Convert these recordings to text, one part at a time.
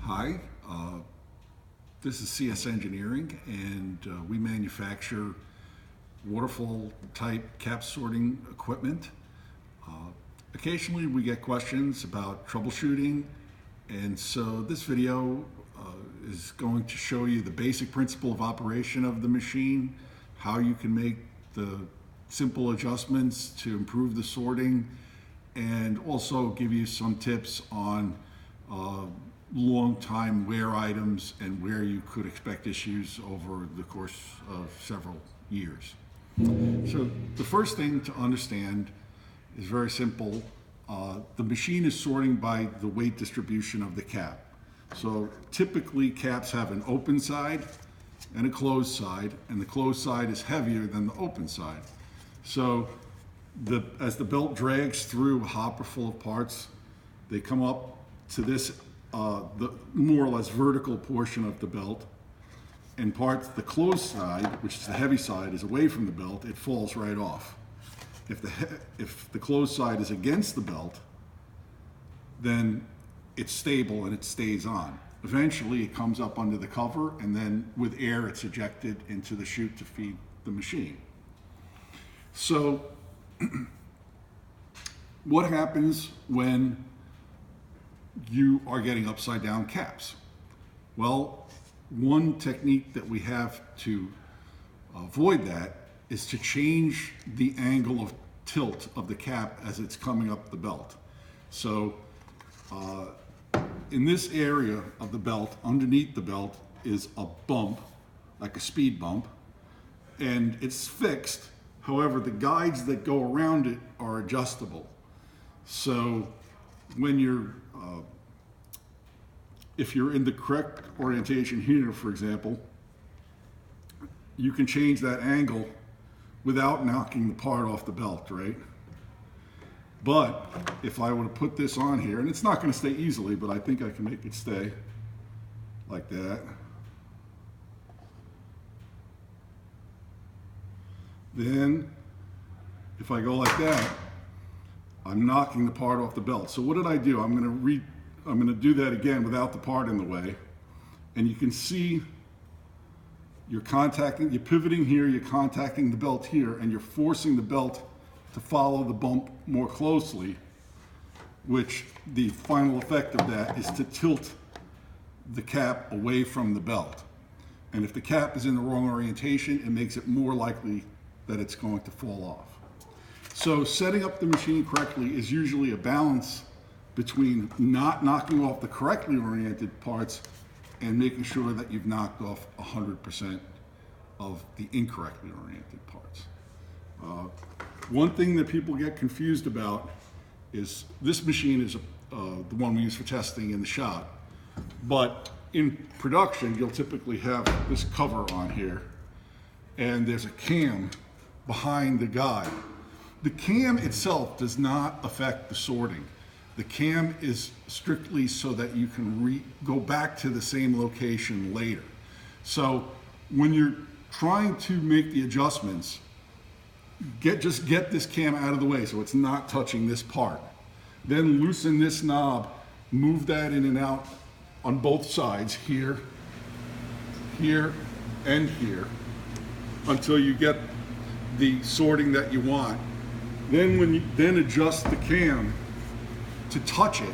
Hi, this is CS Engineering, and we manufacture waterfall type cap sorting equipment. Occasionally we get questions about troubleshooting, and so this video is going to show you the basic principle of operation of the machine, how you can make the simple adjustments to improve the sorting, and also give you some tips on long time wear items and where you could expect issues over the course of several years. So the first thing to understand is very simple. The machine is sorting by the weight distribution of the cap. So typically caps have an open side and a closed side, and the closed side is heavier than the open side. So as the belt drags through a hopper full of parts, they come up to this the more or less vertical portion of the belt, and the closed side, which is the heavy side, is away from the belt, it falls right off. If the closed side is against the belt, then it's stable and it stays on. Eventually it comes up under the cover, and then with air it's ejected into the chute to feed the machine. So what happens when you are getting upside down caps? Well, one technique that we have to avoid that is to change the angle of tilt of the cap as it's coming up the belt. So in this area of the belt, underneath the belt, is a bump, like a speed bump, and it's fixed. However, the guides that go around it are adjustable. So when if you're in the correct orientation here, for example, you can change that angle without knocking the part off the belt, right? But if I were to put this on here, and it's not going to stay easily, but I think I can make it stay like that. Then if I go like that, I'm knocking the part off the belt. So what did I do? I'm going to do that again without the part in the way. And you can see you're pivoting here, you're contacting the belt here, and you're forcing the belt to follow the bump more closely, which the final effect of that is to tilt the cap away from the belt. And if the cap is in the wrong orientation, it makes it more likely that it's going to fall off. So setting up the machine correctly is usually a balance between not knocking off the correctly oriented parts and making sure that you've knocked off 100% of the incorrectly oriented parts. One thing that people get confused about is this machine is the one we use for testing in the shop, but in production you'll typically have this cover on here, and there's a cam behind the guide. The cam itself does not affect the sorting. The cam is strictly so that you can go back to the same location later. So when you're trying to make the adjustments, just get this cam out of the way so it's not touching this part. Then loosen this knob, move that in and out on both sides, here, here, and here, until you get the sorting that you want. Then adjust the cam to touch it.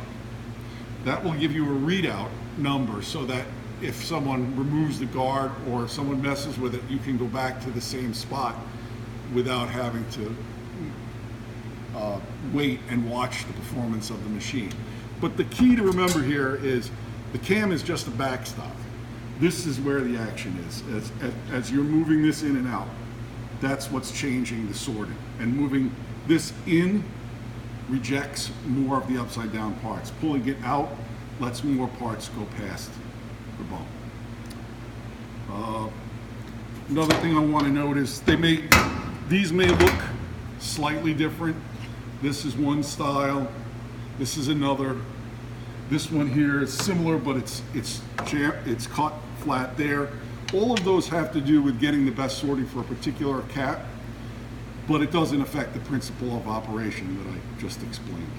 That will give you a readout number so that if someone removes the guard or someone messes with it, you can go back to the same spot without having to wait and watch the performance of the machine. But the key to remember here is the cam is just a backstop. This is where the action is. As you're moving this in and out, that's what's changing the sorting. And moving this in rejects more of the upside down parts. Pulling it out lets more parts go past the bump. Another thing I want to note is these may look slightly different. This is one style, this is another. This one here is similar, but it's cut flat there. All of those have to do with getting the best sorting for a particular cap, but it doesn't affect the principle of operation that I just explained.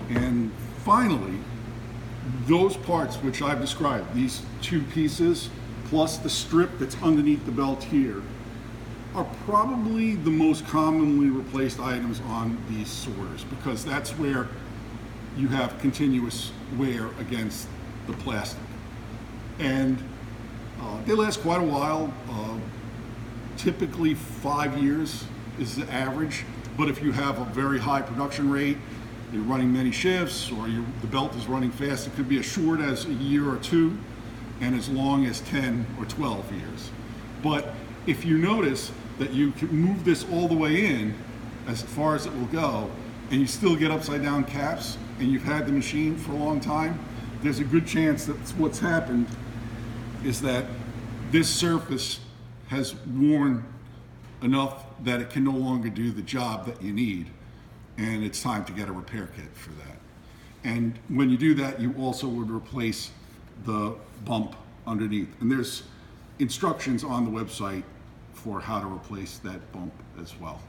And Finally, those parts which I've described, these two pieces, plus the strip that's underneath the belt here, are probably the most commonly replaced items on these sorters, because that's where you have continuous wear against the plastic. And they last quite a while. Typically 5 years is the average, but if you have a very high production rate, you're running many shifts, or the belt is running fast, it could be as short as a year or two, and as long as 10 or 12 years. But if you notice that you can move this all the way in, as far as it will go, and you still get upside down caps, and you've had the machine for a long time, there's a good chance that what's happened is that this surface has worn enough that it can no longer do the job that you need, and it's time to get a repair kit for that. And when you do that, you also would replace the bump underneath. And there's instructions on the website for how to replace that bump as well.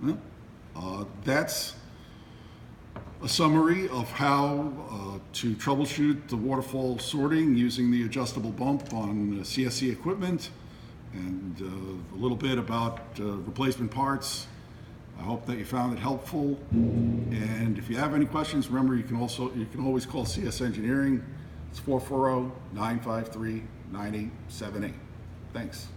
Well, that's a summary of how to troubleshoot the waterfall sorting using the adjustable bump on CSE equipment, and a little bit about replacement parts. I hope that you found it helpful. And if you have any questions, remember you can always call CS Engineering. It's 440-953-9878. Thanks.